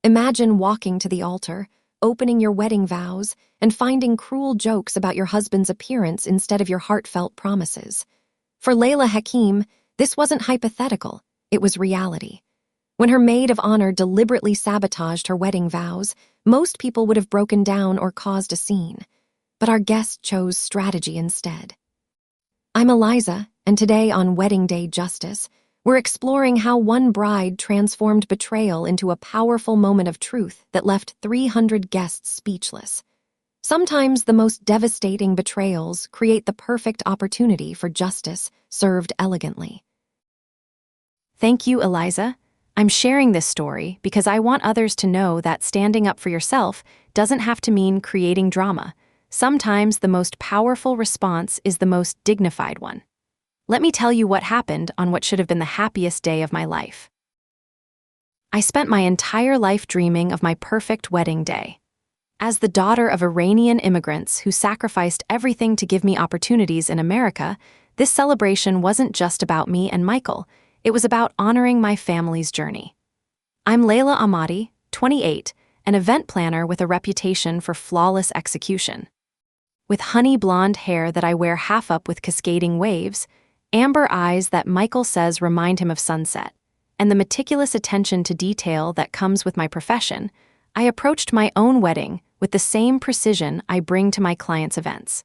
Imagine walking to the altar, opening your wedding vows, and finding cruel jokes about your husband's appearance instead of your heartfelt promises. For Leila Hakim, this wasn't hypothetical, it was reality. When her maid of honor deliberately sabotaged her wedding vows, most people would have broken down or caused a scene. But our guest chose strategy instead. I'm Eliza, and today on Wedding Day Justice, we're exploring how one bride transformed betrayal into a powerful moment of truth that left 300 guests speechless. Sometimes the most devastating betrayals create the perfect opportunity for justice served elegantly. Thank you, Eliza. I'm sharing this story because I want others to know that standing up for yourself doesn't have to mean creating drama. Sometimes the most powerful response is the most dignified one. Let me tell you what happened on what should have been the happiest day of my life. I spent my entire life dreaming of my perfect wedding day. As the daughter of Iranian immigrants who sacrificed everything to give me opportunities in America, this celebration wasn't just about me and Michael, it was about honoring my family's journey. I'm Leila Ahmadi, 28, an event planner with a reputation for flawless execution. With honey blonde hair that I wear half up with cascading waves, amber eyes that Michael says remind him of sunset, and the meticulous attention to detail that comes with my profession, I approached my own wedding with the same precision I bring to my clients' events.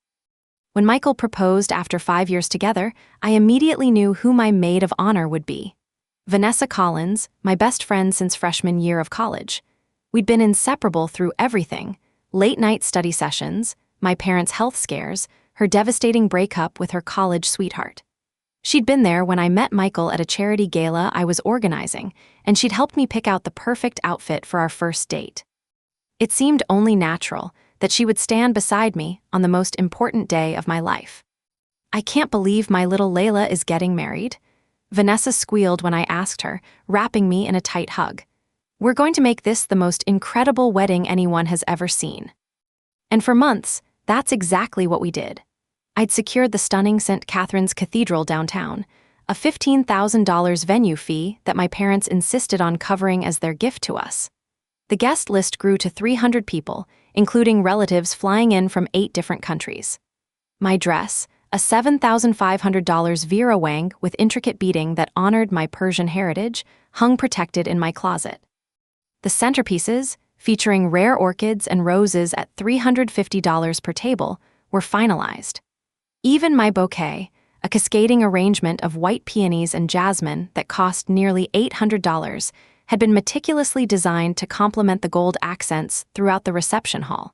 When Michael proposed after 5 years together, I immediately knew who my maid of honor would be. Vanessa Collins, my best friend since freshman year of college. We'd been inseparable through everything: late-night study sessions, my parents' health scares, her devastating breakup with her college sweetheart. She'd been there when I met Michael at a charity gala I was organizing, and she'd helped me pick out the perfect outfit for our first date. It seemed only natural that she would stand beside me on the most important day of my life. "I can't believe my little Leila is getting married," Vanessa squealed when I asked her, wrapping me in a tight hug. "We're going to make this the most incredible wedding anyone has ever seen." And for months, that's exactly what we did. I'd secured the stunning St. Catherine's Cathedral downtown, a $15,000 venue fee that my parents insisted on covering as their gift to us. The guest list grew to 300 people, including relatives flying in from 8 different countries. My dress, a $7,500 Vera Wang with intricate beading that honored my Persian heritage, hung protected in my closet. The centerpieces, featuring rare orchids and roses at $350 per table, were finalized. Even my bouquet, a cascading arrangement of white peonies and jasmine that cost nearly $800, had been meticulously designed to complement the gold accents throughout the reception hall.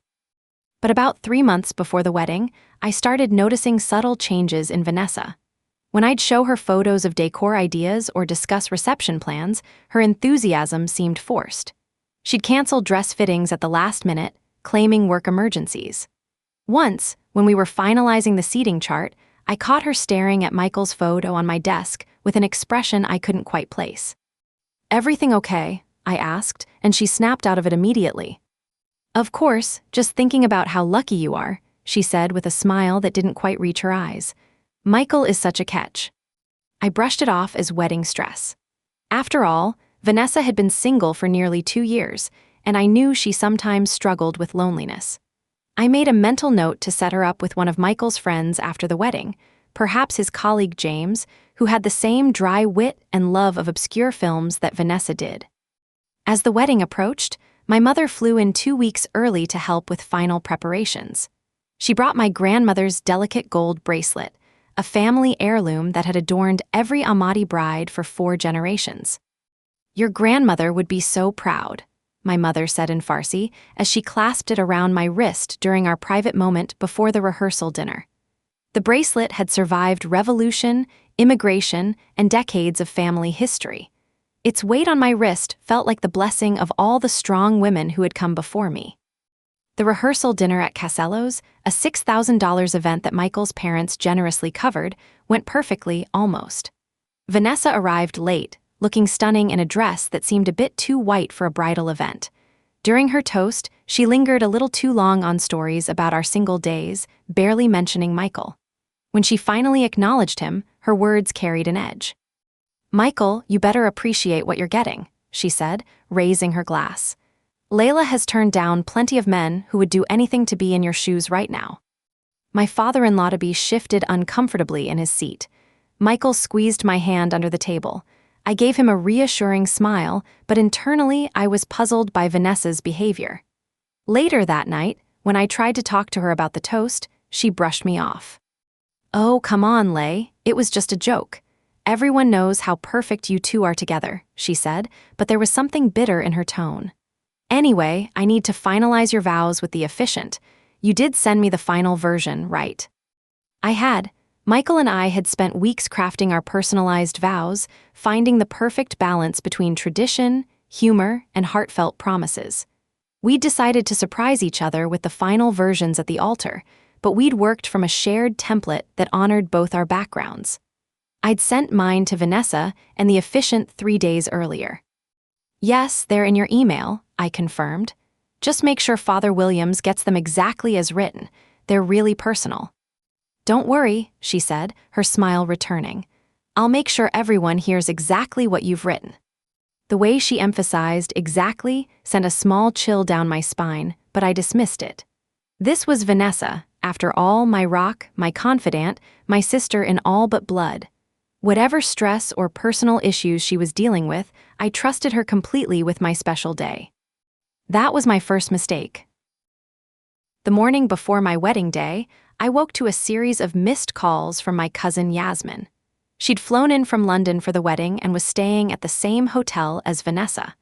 But about 3 months before the wedding, I started noticing subtle changes in Vanessa. When I'd show her photos of decor ideas or discuss reception plans, her enthusiasm seemed forced. She'd cancel dress fittings at the last minute, claiming work emergencies. Once, when we were finalizing the seating chart, I caught her staring at Michael's photo on my desk with an expression I couldn't quite place. "Everything okay?" I asked, and she snapped out of it immediately. "Of course, just thinking about how lucky you are," she said with a smile that didn't quite reach her eyes. "Michael is such a catch." I brushed it off as wedding stress. After all, Vanessa had been single for nearly 2 years, and I knew she sometimes struggled with loneliness. I made a mental note to set her up with one of Michael's friends after the wedding, perhaps his colleague James, who had the same dry wit and love of obscure films that Vanessa did. As the wedding approached, my mother flew in 2 weeks early to help with final preparations. She brought my grandmother's delicate gold bracelet, a family heirloom that had adorned every Ahmadi bride for 4 generations. "Your grandmother would be so proud," my mother said in Farsi as she clasped it around my wrist during our private moment before the rehearsal dinner. The bracelet had survived revolution, immigration, and decades of family history. Its weight on my wrist felt like the blessing of all the strong women who had come before me. The rehearsal dinner at Casello's, a $6,000 event that Michael's parents generously covered, went perfectly, almost. Vanessa arrived late, looking stunning in a dress that seemed a bit too white for a bridal event. During her toast, she lingered a little too long on stories about our single days, barely mentioning Michael. When she finally acknowledged him, her words carried an edge. "Michael, you better appreciate what you're getting," she said, raising her glass. Leila has turned down plenty of men who would do anything to be in your shoes right now. My father-in-law-to-be shifted uncomfortably in his seat. Michael squeezed my hand under the table. I gave him a reassuring smile, but internally I was puzzled by Vanessa's behavior. Later that night, when I tried to talk to her about the toast, she brushed me off. "Oh, come on, Lay. It was just a joke. Everyone knows how perfect you two are together," she said, but there was something bitter in her tone. "Anyway, I need to finalize your vows with the efficient. You did send me the final version, right?" I had. Michael and I had spent weeks crafting our personalized vows, finding the perfect balance between tradition, humor, and heartfelt promises. We'd decided to surprise each other with the final versions at the altar, but we'd worked from a shared template that honored both our backgrounds. I'd sent mine to Vanessa and the efficient 3 days earlier. "Yes, they're in your email," I confirmed. "Just make sure Father Williams gets them exactly as written. They're really personal." "Don't worry," she said, her smile returning. "I'll make sure everyone hears exactly what you've written." The way she emphasized exactly sent a small chill down my spine, but I dismissed it. This was Vanessa, after all, my rock, my confidant, my sister in all but blood. Whatever stress or personal issues she was dealing with, I trusted her completely with my special day. That was my first mistake. The morning before my wedding day, I woke to a series of missed calls from my cousin Yasmin. She'd flown in from London for the wedding and was staying at the same hotel as Vanessa.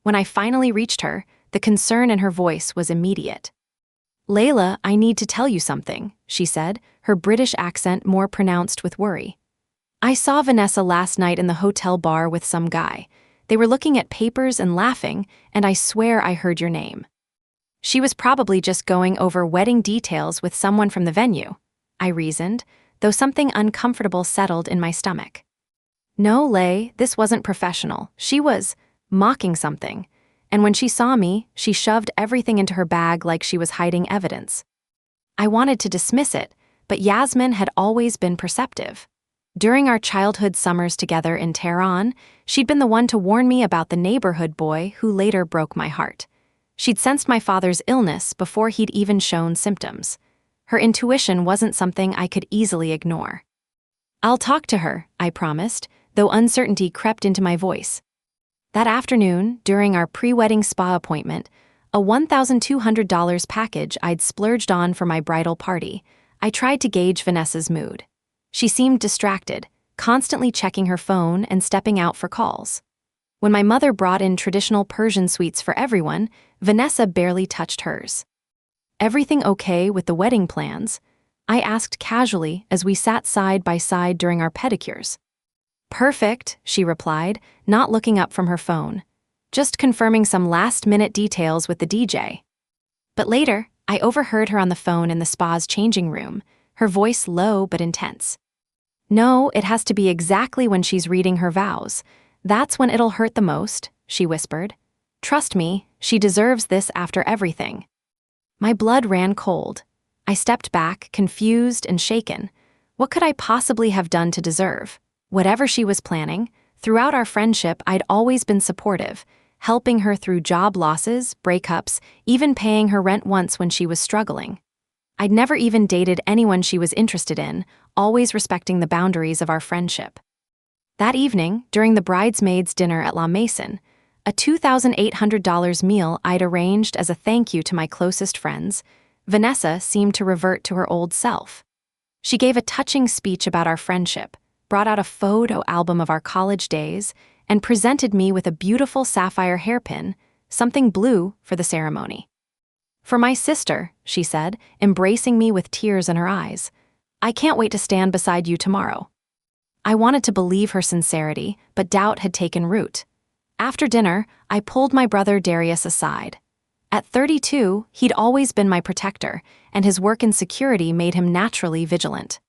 When I finally reached her, the concern in her voice was immediate. "Leila, I need to tell you something," she said, her British accent more pronounced with worry. "I saw Vanessa last night in the hotel bar with some guy. They were looking at papers and laughing, and I swear I heard your name." She was probably just going over wedding details with someone from the venue, I reasoned, though something uncomfortable settled in my stomach. "No, Lay, this wasn't professional. She was mocking something. And when she saw me, she shoved everything into her bag like she was hiding evidence." I wanted to dismiss it, but Yasmin had always been perceptive. During our childhood summers together in Tehran, she'd been the one to warn me about the neighborhood boy who later broke my heart. She'd sensed my father's illness before he'd even shown symptoms. Her intuition wasn't something I could easily ignore. "I'll talk to her," I promised, though uncertainty crept into my voice. That afternoon, during our pre-wedding spa appointment, a $1,200 package I'd splurged on for my bridal party, I tried to gauge Vanessa's mood. She seemed distracted, constantly checking her phone and stepping out for calls. When my mother brought in traditional Persian sweets for everyone, Vanessa barely touched hers. "Everything okay with the wedding plans?" I asked casually as we sat side by side during our pedicures. "Perfect," she replied, not looking up from her phone. "Just confirming some last-minute details with the DJ." But later, I overheard her on the phone in the spa's changing room, her voice low but intense. "No, it has to be exactly when she's reading her vows. That's when it'll hurt the most," she whispered. "Trust me, she deserves this after everything." My blood ran cold. I stepped back, confused and shaken. What could I possibly have done to deserve? Whatever she was planning, throughout our friendship I'd always been supportive, helping her through job losses, breakups, even paying her rent once when she was struggling. I'd never even dated anyone she was interested in, always respecting the boundaries of our friendship. That evening, during the bridesmaids' dinner at La Maison, a $2,800 meal I'd arranged as a thank you to my closest friends, Vanessa seemed to revert to her old self. She gave a touching speech about our friendship, brought out a photo album of our college days, and presented me with a beautiful sapphire hairpin, something blue, for the ceremony. "For my sister," she said, embracing me with tears in her eyes. "I can't wait to stand beside you tomorrow." I wanted to believe her sincerity, but doubt had taken root. After dinner, I pulled my brother Darius aside. At 32, he'd always been my protector, and his work in security made him naturally vigilant.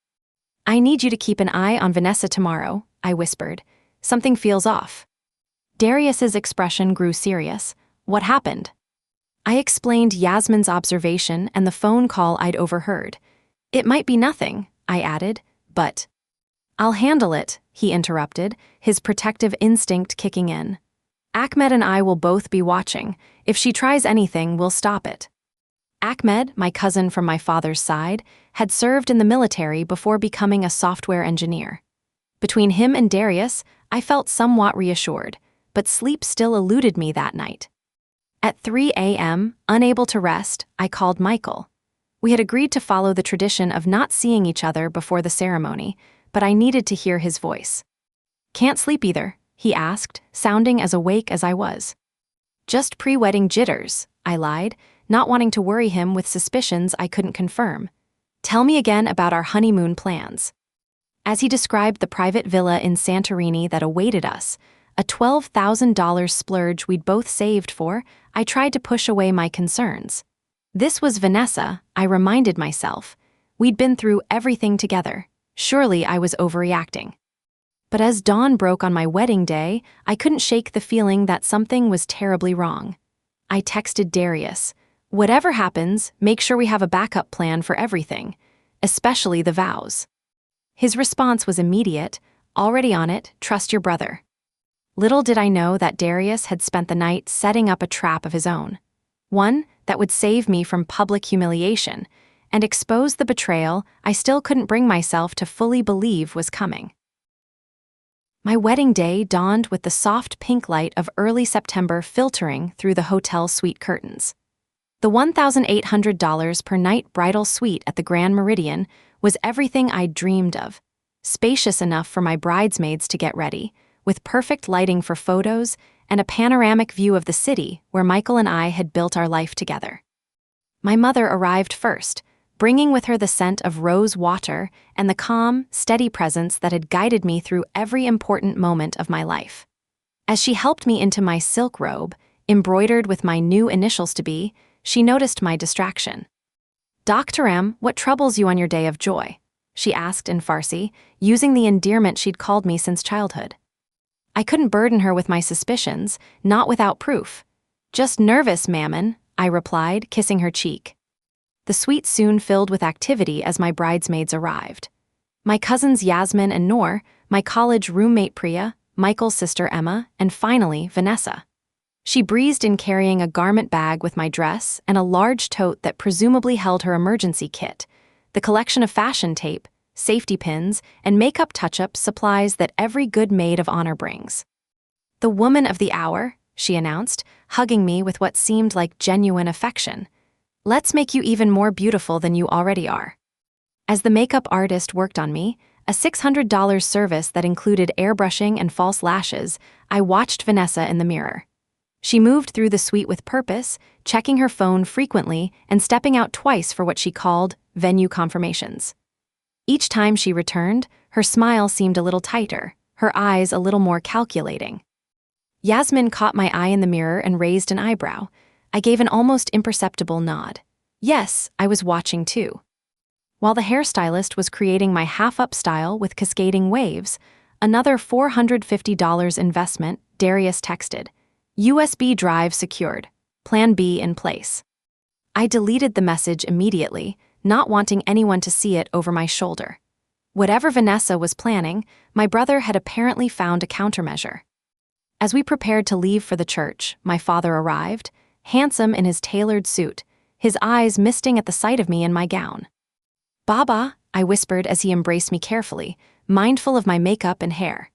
"I need you to keep an eye on Vanessa tomorrow," I whispered. "Something feels off." Darius's expression grew serious. "What happened?" I explained Yasmin's observation and the phone call I'd overheard. "It might be nothing," I added, "but—" "I'll handle it," he interrupted, his protective instinct kicking in. "Ahmed and I will both be watching. If she tries anything, we'll stop it. Ahmed, my cousin from my father's side, had served in the military before becoming a software engineer. Between him and Darius, I felt somewhat reassured, but sleep still eluded me that night. At 3 a.m., unable to rest, I called Michael. We had agreed to follow the tradition of not seeing each other before the ceremony, but I needed to hear his voice. "Can't sleep either?" he asked, sounding as awake as I was. "Just pre-wedding jitters," I lied, not wanting to worry him with suspicions I couldn't confirm. "Tell me again about our honeymoon plans." As he described the private villa in Santorini that awaited us, a $12,000 splurge we'd both saved for, I tried to push away my concerns. This was Vanessa, I reminded myself. We'd been through everything together. Surely I was overreacting. But as dawn broke on my wedding day, I couldn't shake the feeling that something was terribly wrong. I texted Darius, "Whatever happens, make sure we have a backup plan for everything, especially the vows." His response was immediate, "Already on it, trust your brother." Little did I know that Darius had spent the night setting up a trap of his own. One that would save me from public humiliation and expose the betrayal I still couldn't bring myself to fully believe was coming. My wedding day dawned with the soft pink light of early September filtering through the hotel suite curtains. The $1,800 per night bridal suite at the Grand Meridian was everything I'd dreamed of. Spacious enough for my bridesmaids to get ready, with perfect lighting for photos and a panoramic view of the city where Michael and I had built our life together. My mother arrived first, bringing with her the scent of rose water and the calm, steady presence that had guided me through every important moment of my life. As she helped me into my silk robe, embroidered with my new initials-to-be, she noticed my distraction. "Dr. M, what troubles you on your day of joy?" she asked in Farsi, using the endearment she'd called me since childhood. I couldn't burden her with my suspicions, not without proof. "Just nervous, Mammon," I replied, kissing her cheek. The suite soon filled with activity as my bridesmaids arrived. My cousins Yasmin and Noor, my college roommate Priya, Michael's sister Emma, and finally, Vanessa. She breezed in carrying a garment bag with my dress and a large tote that presumably held her emergency kit, the collection of fashion tape, safety pins, and makeup touch-up supplies that every good maid of honor brings. "The woman of the hour," she announced, hugging me with what seemed like genuine affection. "Let's make you even more beautiful than you already are." As the makeup artist worked on me, a $600 service that included airbrushing and false lashes, I watched Vanessa in the mirror. She moved through the suite with purpose, checking her phone frequently and stepping out twice for what she called venue confirmations. Each time she returned, her smile seemed a little tighter, her eyes a little more calculating. Yasmin caught my eye in the mirror and raised an eyebrow. I gave an almost imperceptible nod. Yes, I was watching too. While the hairstylist was creating my half-up style with cascading waves, another $450 investment, Darius texted. "USB drive secured. Plan B in place." I deleted the message immediately, not wanting anyone to see it over my shoulder. Whatever Vanessa was planning, my brother had apparently found a countermeasure. As we prepared to leave for the church, my father arrived, handsome in his tailored suit, his eyes misting at the sight of me in my gown. "Baba," I whispered as he embraced me carefully, mindful of my makeup and hair.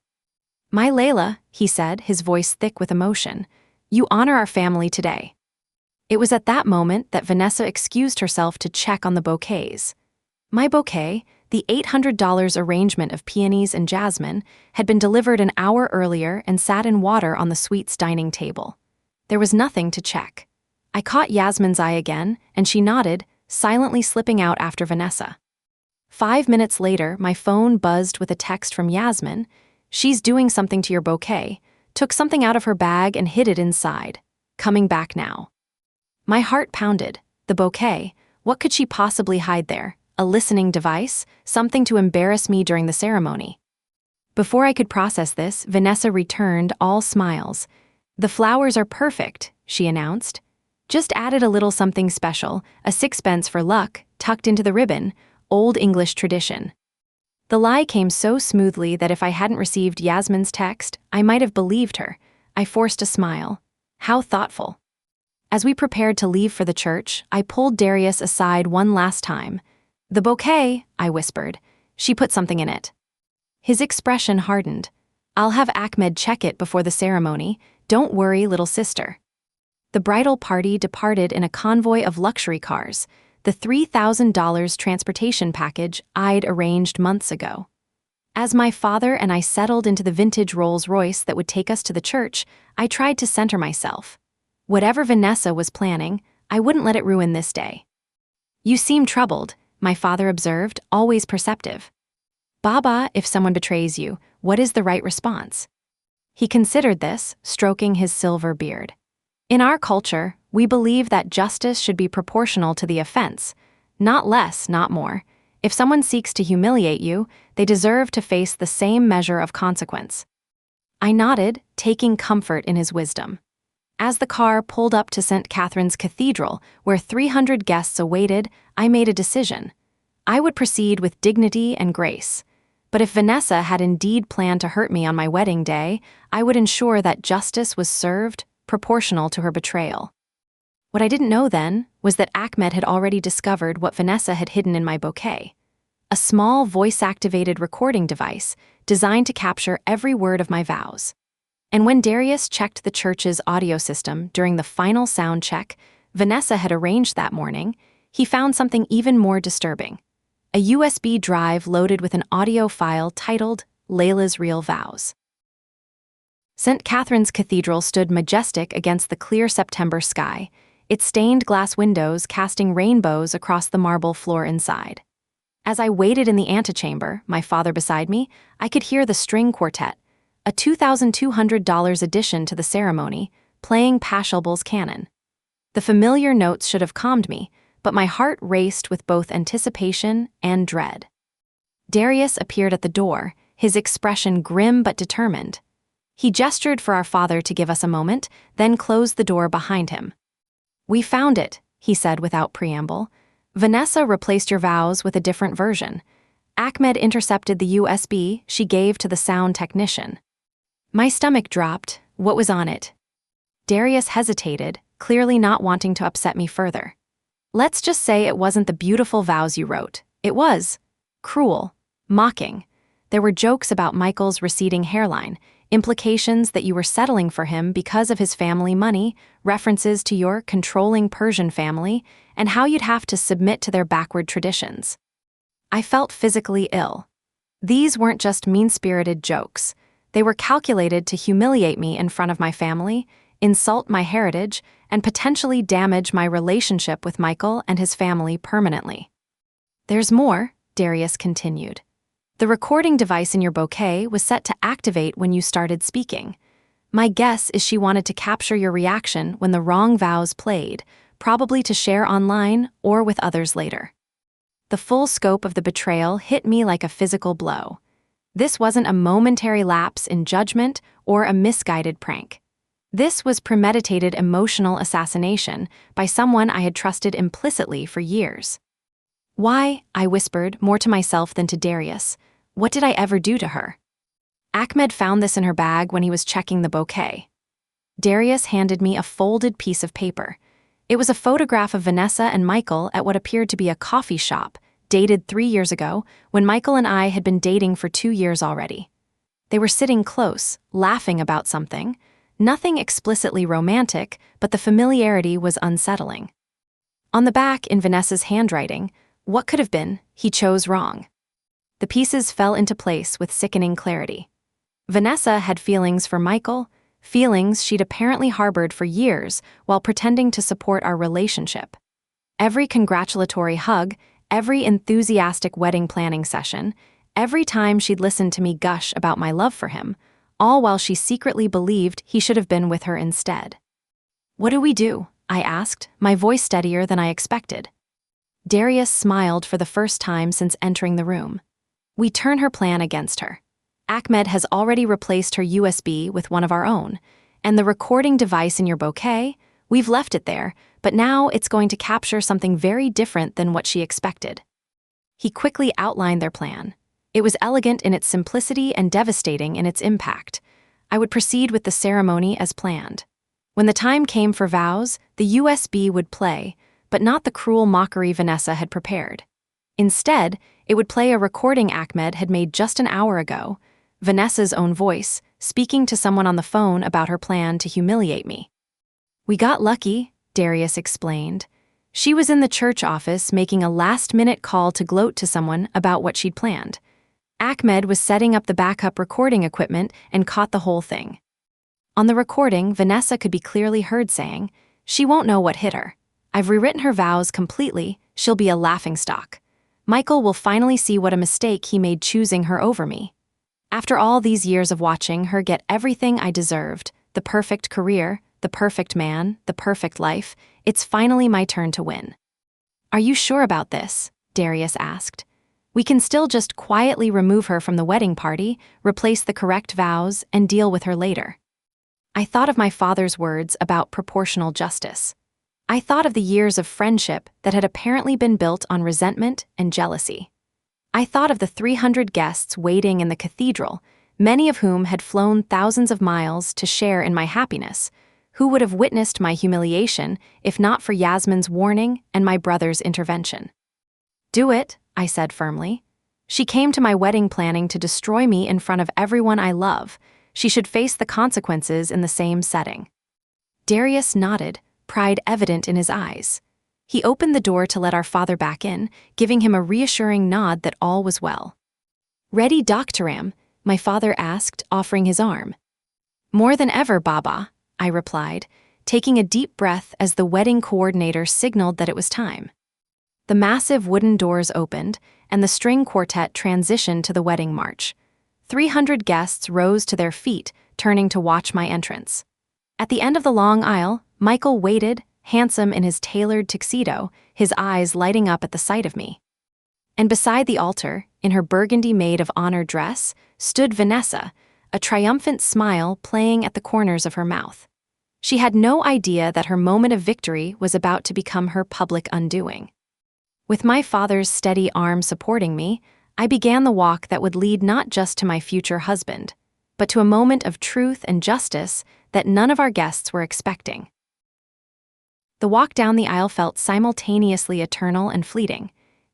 "My Leila," he said, his voice thick with emotion, "you honor our family today." It was at that moment that Vanessa excused herself to check on the bouquets. My bouquet, the $800 arrangement of peonies and jasmine, had been delivered an hour earlier and sat in water on the suite's dining table. There was nothing to check. I caught Yasmin's eye again, and she nodded, silently slipping out after Vanessa. 5 minutes later, my phone buzzed with a text from Yasmin. "She's doing something to your bouquet, took something out of her bag and hid it inside. Coming back now." My heart pounded. The bouquet, what could she possibly hide there? A listening device? Something to embarrass me during the ceremony? Before I could process this, Vanessa returned, all smiles. "The flowers are perfect," she announced. "Just added a little something special, a sixpence for luck, tucked into the ribbon, old English tradition." The lie came so smoothly that if I hadn't received Yasmin's text, I might have believed her. I forced a smile. How thoughtful. As we prepared to leave for the church, I pulled Darius aside one last time. "The bouquet," I whispered. "She put something in it." His expression hardened. "I'll have Ahmed check it before the ceremony. Don't worry, little sister." The bridal party departed in a convoy of luxury cars, the $3,000 transportation package I'd arranged months ago. As my father and I settled into the vintage Rolls-Royce that would take us to the church, I tried to center myself. Whatever Vanessa was planning, I wouldn't let it ruin this day. "You seem troubled," my father observed, always perceptive. "Baba, if someone betrays you, what is the right response?" He considered this, stroking his silver beard. "In our culture, we believe that justice should be proportional to the offense. Not less, not more. If someone seeks to humiliate you, they deserve to face the same measure of consequence." I nodded, taking comfort in his wisdom. As the car pulled up to St. Catherine's Cathedral, where 300 guests awaited, I made a decision. I would proceed with dignity and grace. But if Vanessa had indeed planned to hurt me on my wedding day, I would ensure that justice was served, proportional to her betrayal. What I didn't know then was that Ahmed had already discovered what Vanessa had hidden in my bouquet. A small voice-activated recording device designed to capture every word of my vows. And when Darius checked the church's audio system during the final sound check Vanessa had arranged that morning, he found something even more disturbing. A USB drive loaded with an audio file titled Leila's Real Vows. St. Catherine's Cathedral stood majestic against the clear September sky, its stained glass windows casting rainbows across the marble floor inside. As I waited in the antechamber, my father beside me, I could hear the string quartet, a $2,200 addition to the ceremony, playing Pachelbel's canon. The familiar notes should have calmed me, but my heart raced with both anticipation and dread. Darius appeared at the door, his expression grim but determined. He gestured for our father to give us a moment, then closed the door behind him. "We found it," he said without preamble. "Vanessa replaced your vows with a different version. Ahmed intercepted the USB she gave to the sound technician." My stomach dropped. What was on it? Darius hesitated, clearly not wanting to upset me further. "Let's just say it wasn't the beautiful vows you wrote. It was cruel, mocking. There were jokes about Michael's receding hairline, implications that you were settling for him because of his family money, references to your controlling Persian family, and how you'd have to submit to their backward traditions." I felt physically ill. These weren't just mean-spirited jokes. They were calculated to humiliate me in front of my family, insult my heritage, and potentially damage my relationship with Michael and his family permanently. "There's more," Darius continued. "The recording device in your bouquet was set to activate when you started speaking. My guess is she wanted to capture your reaction when the wrong vows played, probably to share online or with others later." The full scope of the betrayal hit me like a physical blow. This wasn't a momentary lapse in judgment or a misguided prank. This was premeditated emotional assassination by someone I had trusted implicitly for years. "Why?" I whispered, more to myself than to Darius. "What did I ever do to her?" "Ahmed found this in her bag when he was checking the bouquet." Darius handed me a folded piece of paper. It was a photograph of Vanessa and Michael at what appeared to be a coffee shop, dated 3 years ago, when Michael and I had been dating for 2 years already. They were sitting close, laughing about something. Nothing explicitly romantic, but the familiarity was unsettling. On the back, in Vanessa's handwriting, what could have been, he chose wrong. The pieces fell into place with sickening clarity. Vanessa had feelings for Michael, feelings she'd apparently harbored for years while pretending to support our relationship. Every congratulatory hug, every enthusiastic wedding planning session, every time she'd listened to me gush about my love for him, all while she secretly believed he should have been with her instead. "What do we do?" I asked, my voice steadier than I expected. Darius smiled for the first time since entering the room. "We turn her plan against her. Ahmed has already replaced her USB with one of our own, and the recording device in your bouquet, we've left it there, but now it's going to capture something very different than what she expected." He quickly outlined their plan. It was elegant in its simplicity and devastating in its impact. I would proceed with the ceremony as planned. When the time came for vows, the USB would play, but not the cruel mockery Vanessa had prepared. Instead, it would play a recording Ahmed had made just an hour ago, Vanessa's own voice, speaking to someone on the phone about her plan to humiliate me. "We got lucky," Darius explained. She was in the church office making a last-minute call to gloat to someone about what she'd planned. Ahmed was setting up the backup recording equipment and caught the whole thing. On the recording, Vanessa could be clearly heard saying, "She won't know what hit her. I've rewritten her vows completely, she'll be a laughingstock. Michael will finally see what a mistake he made choosing her over me. After all these years of watching her get everything I deserved, the perfect career, the perfect man, the perfect life, it's finally my turn to win." "Are you sure about this?" Darius asked. "We can still just quietly remove her from the wedding party, replace the correct vows, and deal with her later." I thought of my father's words about proportional justice. I thought of the years of friendship that had apparently been built on resentment and jealousy. I thought of the 300 guests waiting in the cathedral, many of whom had flown thousands of miles to share in my happiness, who would have witnessed my humiliation if not for Yasmin's warning and my brother's intervention. "Do it," I said firmly. "She came to my wedding planning to destroy me in front of everyone I love. She should face the consequences in the same setting." Darius nodded, pride evident in his eyes. He opened the door to let our father back in, giving him a reassuring nod that all was well. "Ready, Doctoram?" my father asked, offering his arm. "More than ever, Baba," I replied, taking a deep breath as the wedding coordinator signaled that it was time. The massive wooden doors opened, and the string quartet transitioned to the wedding march. 300 guests rose to their feet, turning to watch my entrance. At the end of the long aisle, Michael waited, handsome in his tailored tuxedo, his eyes lighting up at the sight of me. And beside the altar, in her burgundy Maid of Honor dress, stood Vanessa, a triumphant smile playing at the corners of her mouth. She had no idea that her moment of victory was about to become her public undoing. With my father's steady arm supporting me, I began the walk that would lead not just to my future husband, but to a moment of truth and justice that none of our guests were expecting. The walk down the aisle felt simultaneously eternal and fleeting.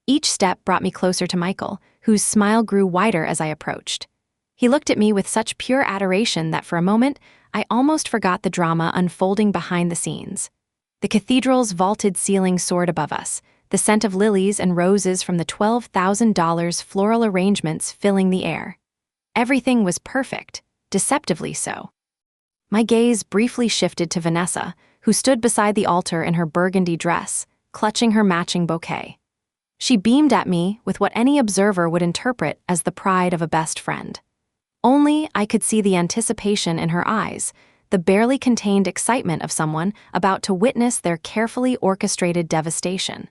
Each step brought me closer to Michael, whose smile grew wider as I approached. He looked at me with such pure adoration that for a moment, I almost forgot the drama unfolding behind the scenes. The cathedral's vaulted ceiling soared above us, the scent of lilies and roses from the $12,000 floral arrangements filling the air. Everything was perfect, deceptively so. My gaze briefly shifted to Vanessa, who stood beside the altar in her burgundy dress, clutching her matching bouquet. She beamed at me with what any observer would interpret as the pride of a best friend. Only I could see the anticipation in her eyes, the barely contained excitement of someone about to witness their carefully orchestrated devastation.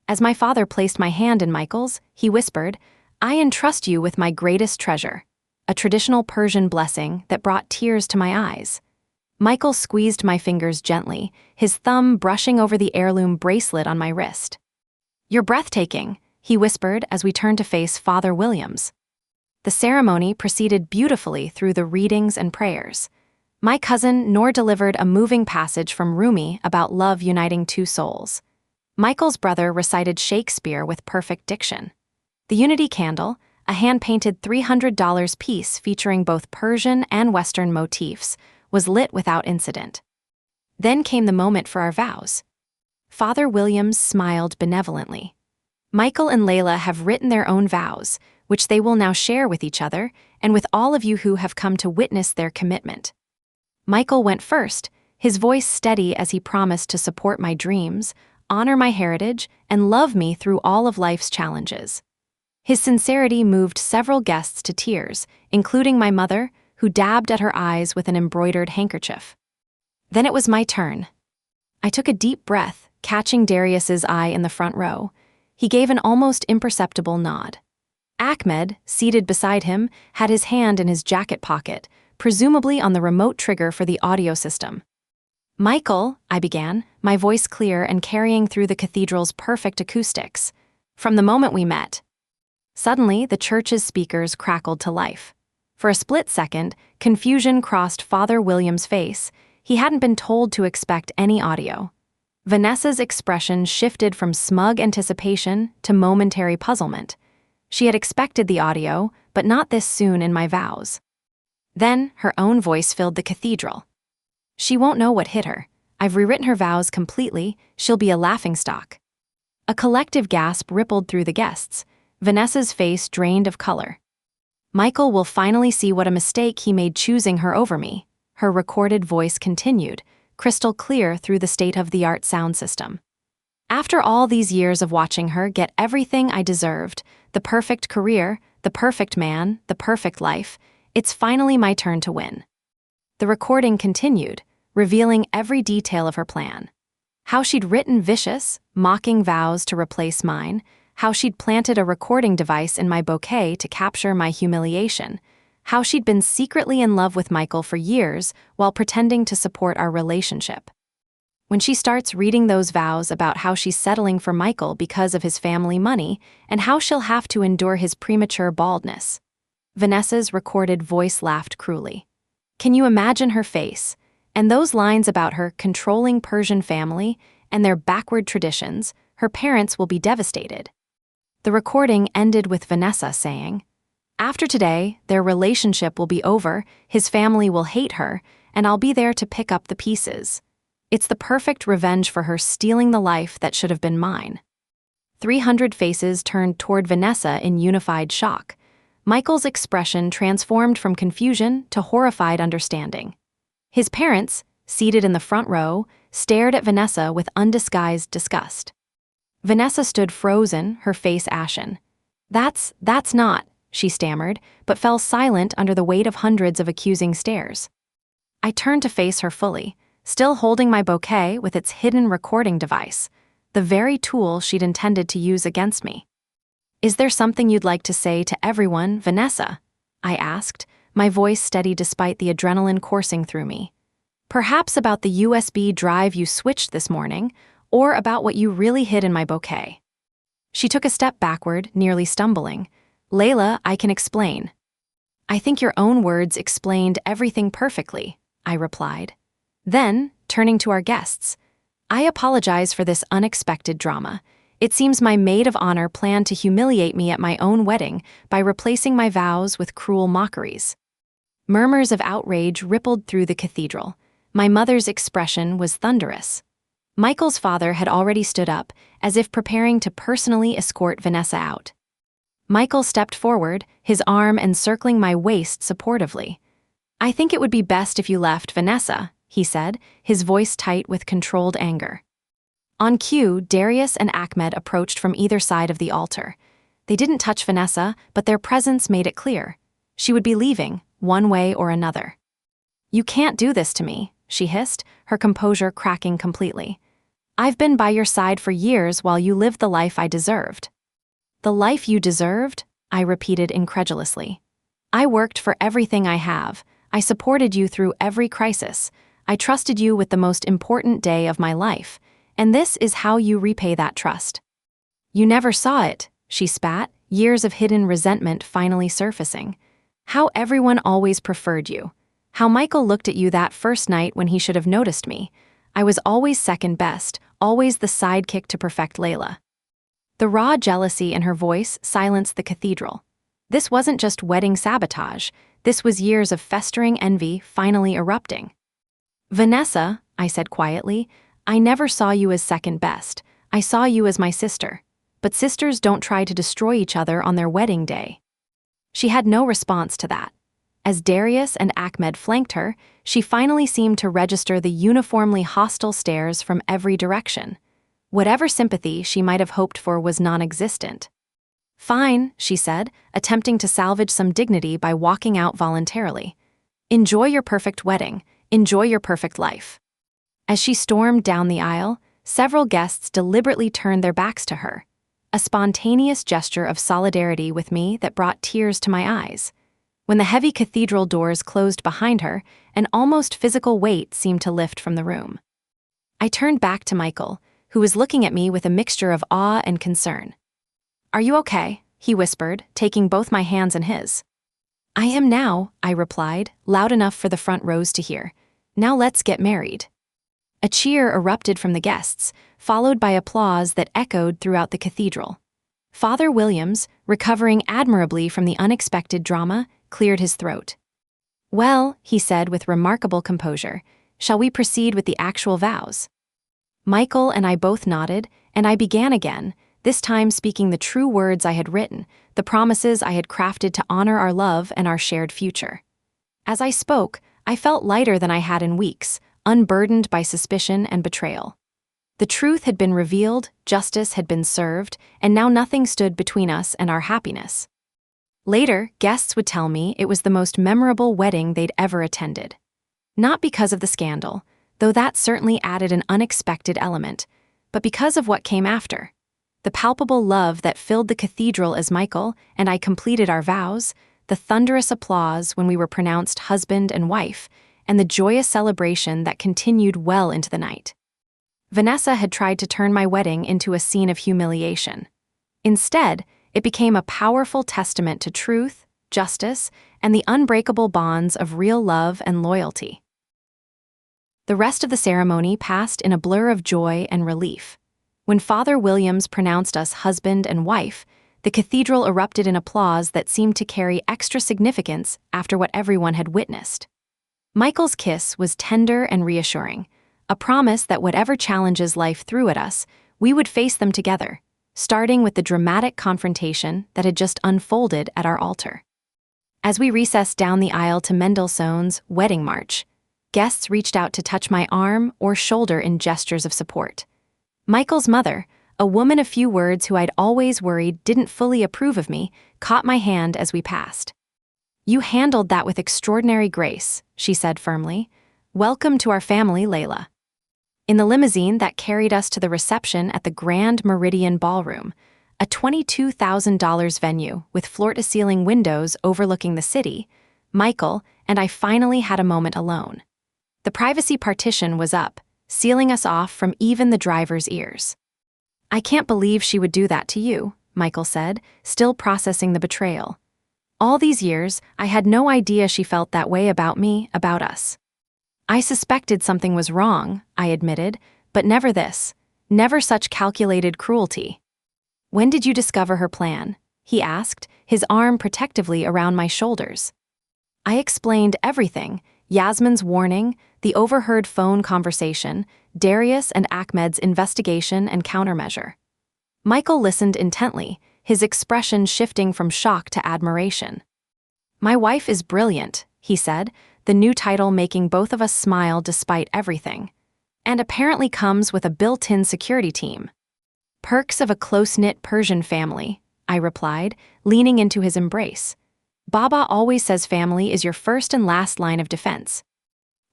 As my father placed my hand in Michael's, he whispered, "I entrust you with my greatest treasure," a traditional Persian blessing that brought tears to my eyes. Michael squeezed my fingers gently, his thumb brushing over the heirloom bracelet on my wrist. "You're breathtaking," he whispered as we turned to face Father Williams. The ceremony proceeded beautifully through the readings and prayers. My cousin Noor delivered a moving passage from Rumi about love uniting two souls. Michael's brother recited Shakespeare with perfect diction. The Unity Candle, a hand-painted $300 piece featuring both Persian and Western motifs, was lit without incident. Then came the moment for our vows. Father Williams smiled benevolently. "Michael and Leila have written their own vows, which they will now share with each other and with all of you who have come to witness their commitment." Michael went first, his voice steady as he promised to support my dreams, honor my heritage, and love me through all of life's challenges. His sincerity moved several guests to tears, including my mother, who dabbed at her eyes with an embroidered handkerchief. Then it was my turn. I took a deep breath, catching Darius's eye in the front row. He gave an almost imperceptible nod. Ahmed, seated beside him, had his hand in his jacket pocket, presumably on the remote trigger for the audio system. "Michael," I began, my voice clear and carrying through the cathedral's perfect acoustics. "From the moment we met." Suddenly, the church's speakers crackled to life. For a split second, confusion crossed Father William's face. He hadn't been told to expect any audio. Vanessa's expression shifted from smug anticipation to momentary puzzlement. She had expected the audio, but not this soon in my vows. Then her own voice filled the cathedral. She won't know what hit her. I've rewritten her vows completely. She'll be a laughingstock. A collective gasp rippled through the guests. Vanessa's face drained of color. Michael will finally see what a mistake he made choosing her over me. Her recorded voice continued, crystal clear through the state-of-the-art sound system. After all these years of watching her get everything I deserved, the perfect career, the perfect man, the perfect life, it's finally my turn to win. The recording continued, revealing every detail of her plan. How she'd written vicious, mocking vows to replace mine, how she'd planted a recording device in my bouquet to capture my humiliation, how she'd been secretly in love with Michael for years while pretending to support our relationship. When she starts reading those vows about how she's settling for Michael because of his family money and how she'll have to endure his premature baldness, Vanessa's recorded voice laughed cruelly. Can you imagine her face? And those lines about her controlling Persian family and their backward traditions, her parents will be devastated. The recording ended with Vanessa saying, "After today, their relationship will be over, his family will hate her, and I'll be there to pick up the pieces. It's the perfect revenge for her stealing the life that should have been mine." 300 faces turned toward Vanessa in unified shock. Michael's expression transformed from confusion to horrified understanding. His parents, seated in the front row, stared at Vanessa with undisguised disgust. Vanessa stood frozen, her face ashen. That's not," she stammered, but fell silent under the weight of hundreds of accusing stares. I turned to face her fully, still holding my bouquet with its hidden recording device, the very tool she'd intended to use against me. "Is there something you'd like to say to everyone, Vanessa?" I asked, my voice steady despite the adrenaline coursing through me. "Perhaps about the USB drive you switched this morning, or about what you really hid in my bouquet." She took a step backward, nearly stumbling. "Leila, I can explain." "I think your own words explained everything perfectly," I replied. Then, turning to our guests, "I apologize for this unexpected drama. It seems my maid of honor planned to humiliate me at my own wedding by replacing my vows with cruel mockeries." Murmurs of outrage rippled through the cathedral. My mother's expression was thunderous. Michael's father had already stood up, as if preparing to personally escort Vanessa out. Michael stepped forward, his arm encircling my waist supportively. "I think it would be best if you left, Vanessa," he said, his voice tight with controlled anger. On cue, Darius and Ahmed approached from either side of the altar. They didn't touch Vanessa, but their presence made it clear. She would be leaving, one way or another. "You can't do this to me," she hissed, her composure cracking completely. "I've been by your side for years while you lived the life I deserved." "The life you deserved?" I repeated incredulously. "I worked for everything I have. I supported you through every crisis. I trusted you with the most important day of my life. And this is how you repay that trust." "You never saw it," she spat, years of hidden resentment finally surfacing. "How everyone always preferred you. How Michael looked at you that first night when he should have noticed me. I was always second best, always the sidekick to perfect Leila." The raw jealousy in her voice silenced the cathedral. This wasn't just wedding sabotage. This was years of festering envy finally erupting. "Vanessa," I said quietly, "I never saw you as second best. I saw you as my sister. But sisters don't try to destroy each other on their wedding day." She had no response to that. As Darius and Ahmed flanked her, she finally seemed to register the uniformly hostile stares from every direction. Whatever sympathy she might have hoped for was non-existent. "Fine," she said, attempting to salvage some dignity by walking out voluntarily. "Enjoy your perfect wedding. Enjoy your perfect life." As she stormed down the aisle, several guests deliberately turned their backs to her, a spontaneous gesture of solidarity with me that brought tears to my eyes. When the heavy cathedral doors closed behind her, an almost physical weight seemed to lift from the room. I turned back to Michael, who was looking at me with a mixture of awe and concern. "Are you okay?" he whispered, taking both my hands in his. "I am now," I replied, loud enough for the front rows to hear. Now let's get married." A cheer erupted from the guests, followed by applause that echoed throughout the cathedral. Father Williams, recovering admirably from the unexpected drama, cleared his throat. "Well," he said with remarkable composure, "shall we proceed with the actual vows?" Michael and I both nodded, and I began again, this time speaking the true words I had written, the promises I had crafted to honor our love and our shared future. As I spoke, I felt lighter than I had in weeks, unburdened by suspicion and betrayal. The truth had been revealed, justice had been served, and now nothing stood between us and our happiness. Later, guests would tell me it was the most memorable wedding they'd ever attended. Not because of the scandal, though that certainly added an unexpected element, but because of what came after. The palpable love that filled the cathedral as Michael and I completed our vows, the thunderous applause when we were pronounced husband and wife, and the joyous celebration that continued well into the night. Vanessa had tried to turn my wedding into a scene of humiliation. Instead, it became a powerful testament to truth, justice, and the unbreakable bonds of real love and loyalty. The rest of the ceremony passed in a blur of joy and relief. When Father Williams pronounced us husband and wife, the cathedral erupted in applause that seemed to carry extra significance after what everyone had witnessed. Michael's kiss was tender and reassuring, a promise that whatever challenges life threw at us, we would face them together, starting with the dramatic confrontation that had just unfolded at our altar. As we recessed down the aisle to Mendelssohn's Wedding March, guests reached out to touch my arm or shoulder in gestures of support. Michael's mother, a woman of few words who I'd always worried didn't fully approve of me, caught my hand as we passed. "You handled that with extraordinary grace," she said firmly. "Welcome to our family, Leila." In the limousine that carried us to the reception at the Grand Meridian Ballroom, a $22,000 venue with floor-to-ceiling windows overlooking the city, Michael and I finally had a moment alone. The privacy partition was up, sealing us off from even the driver's ears. "I can't believe she would do that to you," Michael said, still processing the betrayal. "All these years, I had no idea she felt that way about me, about us." "I suspected something was wrong," I admitted, "but never this. Never such calculated cruelty." "When did you discover her plan?" he asked, his arm protectively around my shoulders. I explained everything: Yasmin's warning, the overheard phone conversation, Darius and Ahmed's investigation and countermeasure. Michael listened intently, his expression shifting from shock to admiration. "My wife is brilliant," he said, the new title making both of us smile despite everything, "and apparently comes with a built-in security team." "Perks of a close-knit Persian family," I replied, leaning into his embrace. "Baba always says family is your first and last line of defense."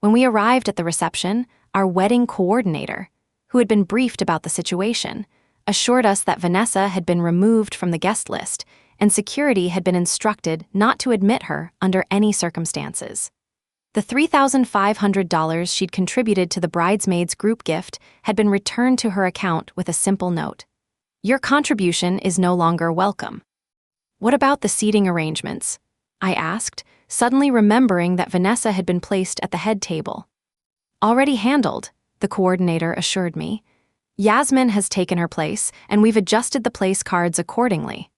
When we arrived at the reception, our wedding coordinator, who had been briefed about the situation, assured us that Vanessa had been removed from the guest list and security had been instructed not to admit her under any circumstances. The $3,500 she'd contributed to the Bridesmaid's group gift had been returned to her account with a simple note: "Your contribution is no longer welcome." "What about the seating arrangements?" I asked, suddenly remembering that Vanessa had been placed at the head table. "Already handled," the coordinator assured me. "Yasmin has taken her place, and we've adjusted the place cards accordingly."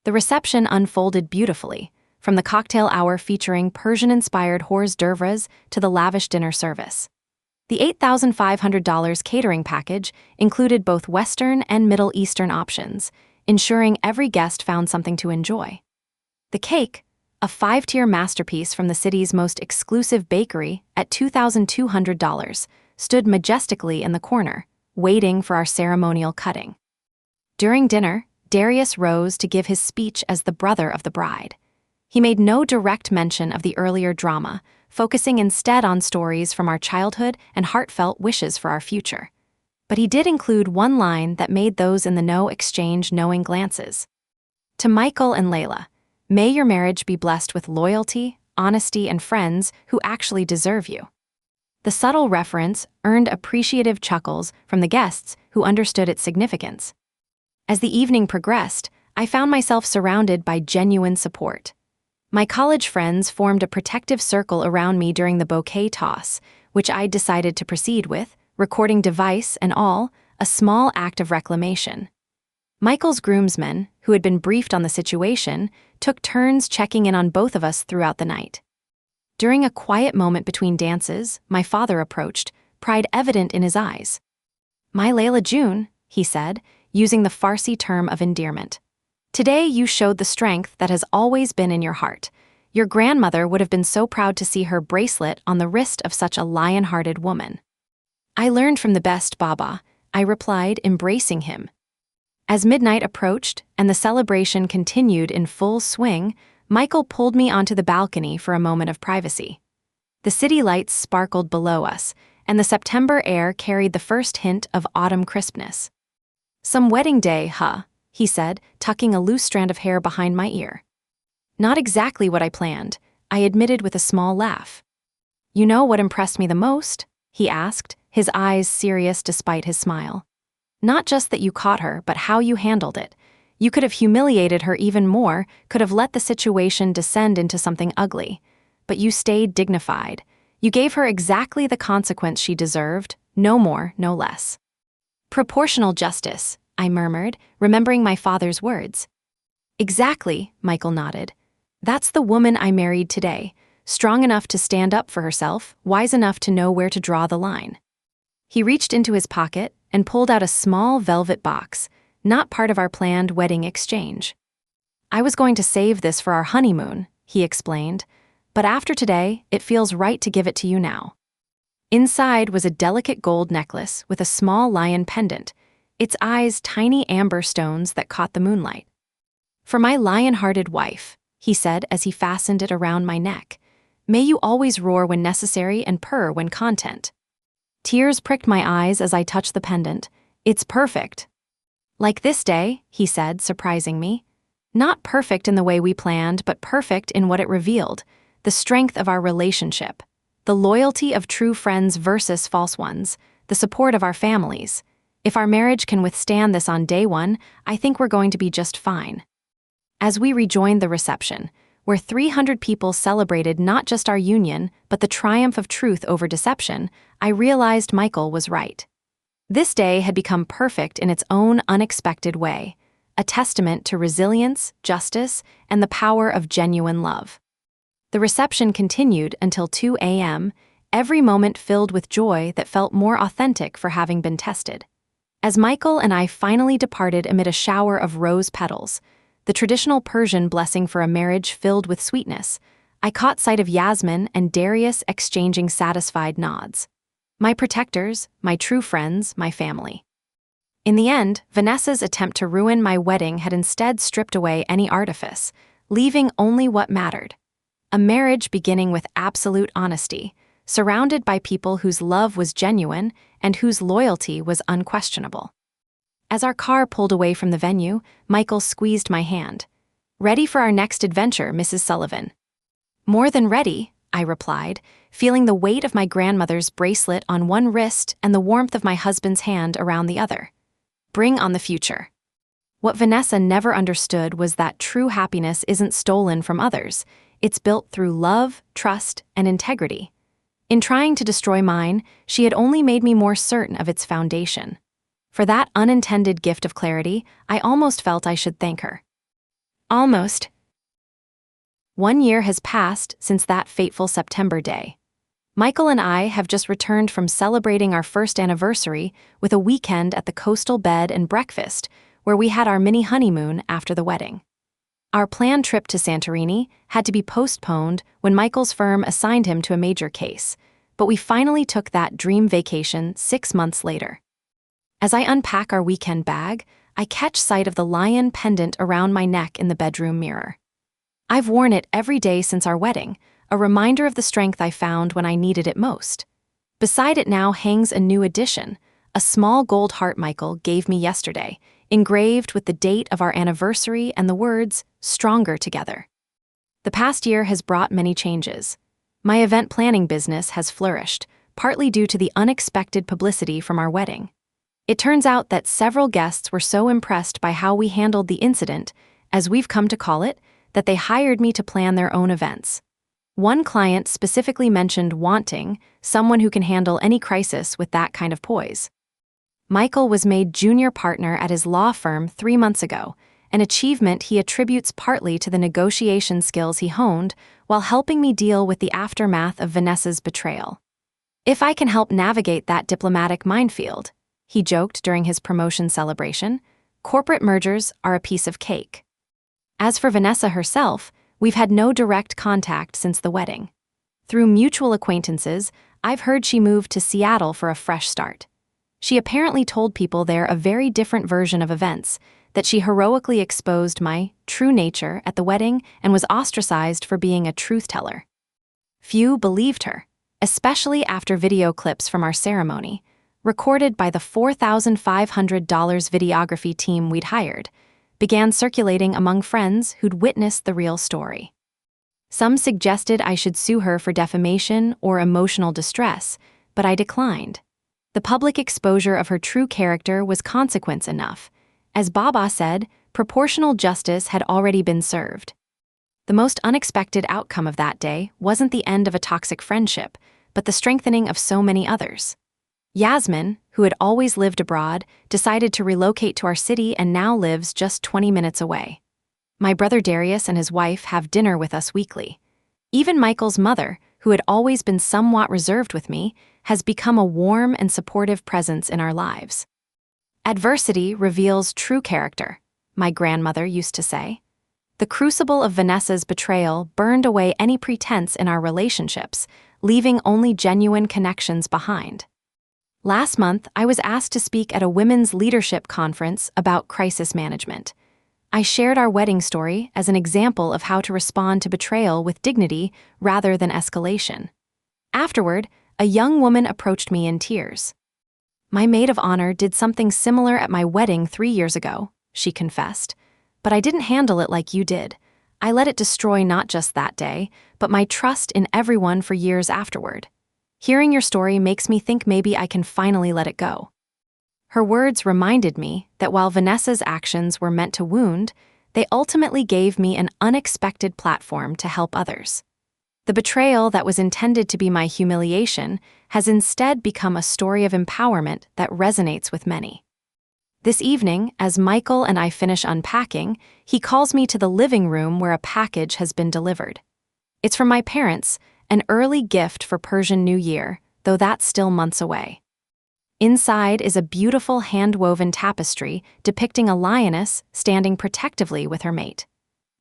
The reception unfolded beautifully, from the cocktail hour featuring Persian-inspired hors d'oeuvres to the lavish dinner service. The $8,500 catering package included both Western and Middle Eastern options, ensuring every guest found something to enjoy. The cake, a 5-tier masterpiece from the city's most exclusive bakery at $2,200, stood majestically in the corner, waiting for our ceremonial cutting. During dinner, Darius rose to give his speech as the brother of the bride. He made no direct mention of the earlier drama, focusing instead on stories from our childhood and heartfelt wishes for our future. But he did include one line that made those in the know exchange knowing glances. "To Michael and Leila, may your marriage be blessed with loyalty, honesty, and friends who actually deserve you." The subtle reference earned appreciative chuckles from the guests who understood its significance. As the evening progressed, I found myself surrounded by genuine support. My college friends formed a protective circle around me during the bouquet toss, which I decided to proceed with, recording device and all, a small act of reclamation. Michael's groomsmen, who had been briefed on the situation, took turns checking in on both of us throughout the night. During a quiet moment between dances, my father approached, pride evident in his eyes. "My Leila June," he said, using the Farsi term of endearment. "Today you showed the strength that has always been in your heart. Your grandmother would have been so proud to see her bracelet on the wrist of such a lion-hearted woman." "I learned from the best, Baba," I replied, embracing him. As midnight approached and the celebration continued in full swing, Michael pulled me onto the balcony for a moment of privacy. The city lights sparkled below us, and the September air carried the first hint of autumn crispness. "Some wedding day, huh?" he said, tucking a loose strand of hair behind my ear. "Not exactly what I planned," I admitted with a small laugh. "You know what impressed me the most?" he asked, his eyes serious despite his smile. "Not just that you caught her, but how you handled it. You could have humiliated her even more, could have let the situation descend into something ugly. But you stayed dignified. You gave her exactly the consequence she deserved, no more, no less." "Proportional justice," I murmured, remembering my father's words. "Exactly," Michael nodded. "That's the woman I married today, strong enough to stand up for herself, wise enough to know where to draw the line." He reached into his pocket and pulled out a small velvet box, not part of our planned wedding exchange. "I was going to save this for our honeymoon," he explained, "but after today, it feels right to give it to you now." Inside was a delicate gold necklace with a small lion pendant, its eyes tiny amber stones that caught the moonlight. "For my lion-hearted wife," he said as he fastened it around my neck. "May you always roar when necessary and purr when content." Tears pricked my eyes as I touched the pendant. "It's perfect." "Like this day," he said, surprising me. "Not perfect in the way we planned, but perfect in what it revealed, the strength of our relationship, the loyalty of true friends versus false ones, the support of our families. If our marriage can withstand this on day one, I think we're going to be just fine." As we rejoined the reception, where 300 people celebrated not just our union, but the triumph of truth over deception, I realized Michael was right. This day had become perfect in its own unexpected way, a testament to resilience, justice, and the power of genuine love. The reception continued until 2 a.m., every moment filled with joy that felt more authentic for having been tested. As Michael and I finally departed amid a shower of rose petals, the traditional Persian blessing for a marriage filled with sweetness, I caught sight of Yasmin and Darius exchanging satisfied nods. My protectors, my true friends, my family. In the end, Vanessa's attempt to ruin my wedding had instead stripped away any artifice, leaving only what mattered. A marriage beginning with absolute honesty, surrounded by people whose love was genuine and whose loyalty was unquestionable. As our car pulled away from the venue, Michael squeezed my hand. "Ready for our next adventure, Mrs. Sullivan?" "More than ready," I replied, feeling the weight of my grandmother's bracelet on one wrist and the warmth of my husband's hand around the other. "Bring on the future." What Vanessa never understood was that true happiness isn't stolen from others, it's built through love, trust, and integrity. In trying to destroy mine, she had only made me more certain of its foundation. For that unintended gift of clarity, I almost felt I should thank her. Almost. 1 year has passed since that fateful September day. Michael and I have just returned from celebrating our first anniversary with a weekend at the coastal bed and breakfast, where we had our mini honeymoon after the wedding. Our planned trip to Santorini had to be postponed when Michael's firm assigned him to a major case, but we finally took that dream vacation 6 months later. As I unpack our weekend bag, I catch sight of the lion pendant around my neck in the bedroom mirror. I've worn it every day since our wedding, a reminder of the strength I found when I needed it most. Beside it now hangs a new addition, a small gold heart Michael gave me yesterday, engraved with the date of our anniversary and the words, "Stronger Together." The past year has brought many changes. My event planning business has flourished, partly due to the unexpected publicity from our wedding. It turns out that several guests were so impressed by how we handled the incident, as we've come to call it, that they hired me to plan their own events. One client specifically mentioned wanting someone who can handle any crisis with that kind of poise. Michael was made junior partner at his law firm 3 months ago, an achievement he attributes partly to the negotiation skills he honed while helping me deal with the aftermath of Vanessa's betrayal. "If I can help navigate that diplomatic minefield," he joked during his promotion celebration, "corporate mergers are a piece of cake." As for Vanessa herself, we've had no direct contact since the wedding. Through mutual acquaintances, I've heard she moved to Seattle for a fresh start. She apparently told people there a very different version of events, that she heroically exposed my true nature at the wedding and was ostracized for being a truth-teller. Few believed her, especially after video clips from our ceremony, recorded by the $4,500 videography team we'd hired, began circulating among friends who'd witnessed the real story. Some suggested I should sue her for defamation or emotional distress, but I declined. The public exposure of her true character was consequence enough. As Baba said, proportional justice had already been served. The most unexpected outcome of that day wasn't the end of a toxic friendship, but the strengthening of so many others. Yasmin, who had always lived abroad, decided to relocate to our city and now lives just 20 minutes away. My brother Darius and his wife have dinner with us weekly. Even Michael's mother, who had always been somewhat reserved with me, has become a warm and supportive presence in our lives. "Adversity reveals true character," my grandmother used to say. The crucible of Vanessa's betrayal burned away any pretense in our relationships, leaving only genuine connections behind. Last month, I was asked to speak at a women's leadership conference about crisis management. I shared our wedding story as an example of how to respond to betrayal with dignity rather than escalation. Afterward, a young woman approached me in tears. "My maid of honor did something similar at my wedding 3 years ago," she confessed, "but I didn't handle it like you did. I let it destroy not just that day, but my trust in everyone for years afterward. Hearing your story makes me think maybe I can finally let it go." Her words reminded me that while Vanessa's actions were meant to wound, they ultimately gave me an unexpected platform to help others. The betrayal that was intended to be my humiliation has instead become a story of empowerment that resonates with many. This evening, as Michael and I finish unpacking, he calls me to the living room where a package has been delivered. It's from my parents, an early gift for Persian New Year, though that's still months away. Inside is a beautiful hand-woven tapestry depicting a lioness standing protectively with her mate.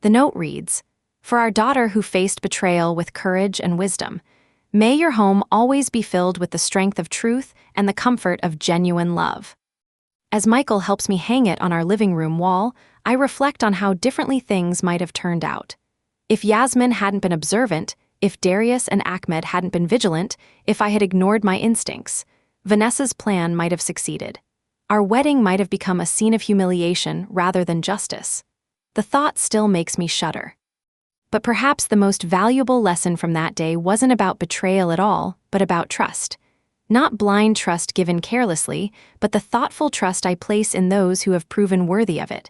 The note reads, "For our daughter who faced betrayal with courage and wisdom, may your home always be filled with the strength of truth and the comfort of genuine love." As Michael helps me hang it on our living room wall, I reflect on how differently things might have turned out. If Yasmin hadn't been observant, if Darius and Ahmed hadn't been vigilant, if I had ignored my instincts, Vanessa's plan might have succeeded. Our wedding might have become a scene of humiliation rather than justice. The thought still makes me shudder. But perhaps the most valuable lesson from that day wasn't about betrayal at all, but about trust. Not blind trust given carelessly, but the thoughtful trust I place in those who have proven worthy of it.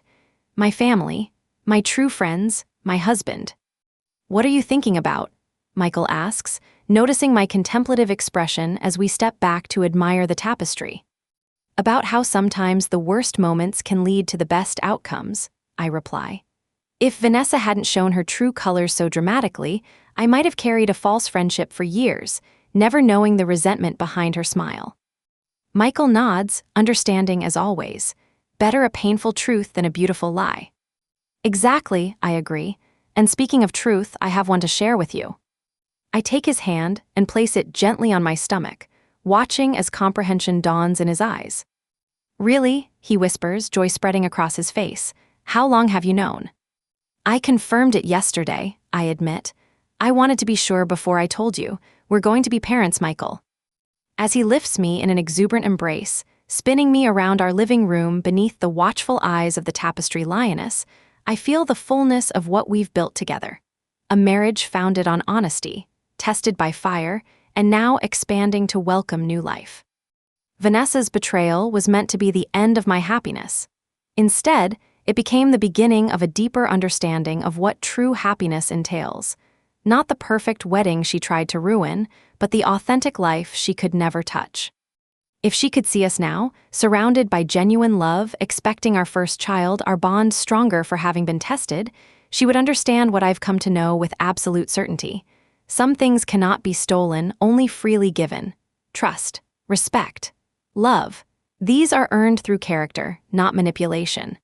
My family, my true friends, my husband. "What are you thinking about?" Michael asks, noticing my contemplative expression as we step back to admire the tapestry. "About how sometimes the worst moments can lead to the best outcomes," I reply. If Vanessa hadn't shown her true colors so dramatically, I might have carried a false friendship for years, never knowing the resentment behind her smile. Michael nods, understanding as always. Better a painful truth than a beautiful lie. "Exactly," I agree. "And speaking of truth, I have one to share with you." I take his hand and place it gently on my stomach, watching as comprehension dawns in his eyes. "Really?" he whispers, joy spreading across his face. "How long have you known?" "I confirmed it yesterday," I admit. "I wanted to be sure before I told you. We're going to be parents, Michael." As he lifts me in an exuberant embrace, spinning me around our living room beneath the watchful eyes of the tapestry lioness, I feel the fullness of what we've built together. A marriage founded on honesty, tested by fire, and now expanding to welcome new life. Vanessa's betrayal was meant to be the end of my happiness. Instead, It became the beginning of a deeper understanding of what true happiness entails. Not the perfect wedding she tried to ruin, but the authentic life she could never touch. If she could see us now, surrounded by genuine love, expecting our first child, our bond stronger for having been tested, she would understand what I've come to know with absolute certainty. Some things cannot be stolen, only freely given. Trust, respect, love. These are earned through character, not manipulation.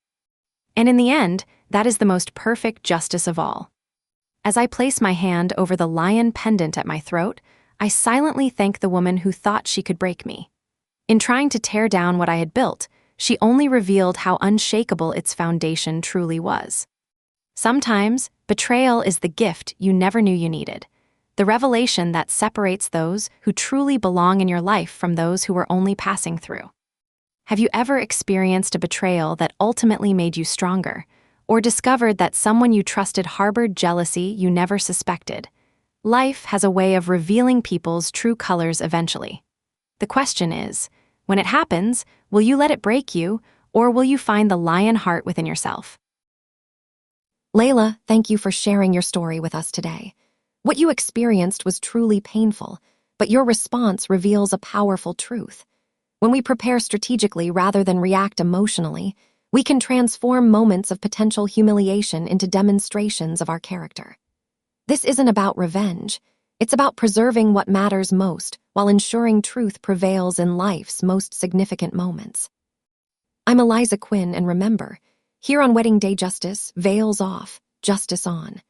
And in the end, that is the most perfect justice of all. As I place my hand over the lion pendant at my throat, I silently thank the woman who thought she could break me. In trying to tear down what I had built, she only revealed how unshakable its foundation truly was. Sometimes, betrayal is the gift you never knew you needed, the revelation that separates those who truly belong in your life from those who were only passing through. Have you ever experienced a betrayal that ultimately made you stronger, or discovered that someone you trusted harbored jealousy you never suspected? Life has a way of revealing people's true colors eventually. The question is, when it happens, will you let it break you, or will you find the lion heart within yourself? Leila, thank you for sharing your story with us today. What you experienced was truly painful, but your response reveals a powerful truth. When we prepare strategically rather than react emotionally, we can transform moments of potential humiliation into demonstrations of our character. This isn't about revenge. It's about preserving what matters most while ensuring truth prevails in life's most significant moments. I'm Eliza Quinn, and remember, here on Wedding Day Justice, veils off, justice on.